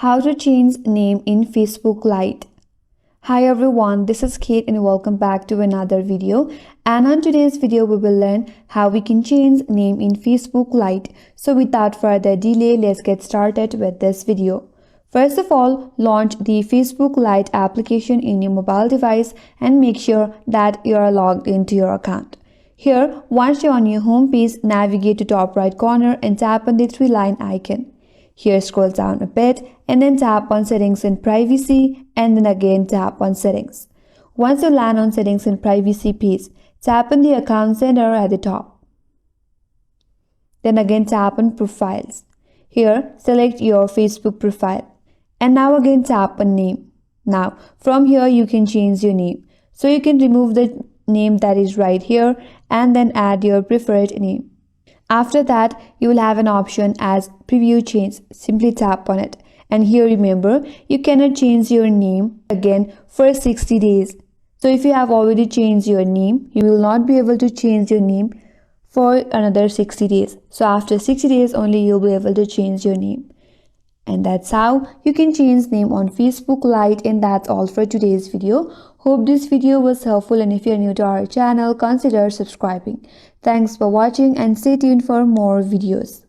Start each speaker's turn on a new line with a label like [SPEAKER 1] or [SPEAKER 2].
[SPEAKER 1] How to change name in Facebook Lite. Hi everyone, this is Kate and welcome back to another video. And on today's video, we will learn how we can change name in Facebook Lite. So without further delay, let's get started with this video. First of all, launch the Facebook Lite application in your mobile device and make sure that you are logged into your account. Here, once you're on your home page, navigate to top right corner and tap on the three-line icon. Here, scroll down a bit and then tap on Settings and Privacy and then again tap on Settings. Once you land on Settings and Privacy page, tap on the Account Center at the top. Then again tap on Profiles. Here, select your Facebook profile. And now again tap on Name. Now, from here you can change your name. So you can remove the name that is right here and then add your preferred name. After that, you will have an option as Preview Change. Simply tap on it. And here remember, you cannot change your name again for 60 days. So if you have already changed your name, you will not be able to change your name for another 60 days. So after 60 days only, you'll be able to change your name. And that's how you can change name on Facebook Lite. And that's all for today's video. Hope this video was helpful, and if you're new to our channel, consider subscribing. Thanks for watching and stay tuned for more videos.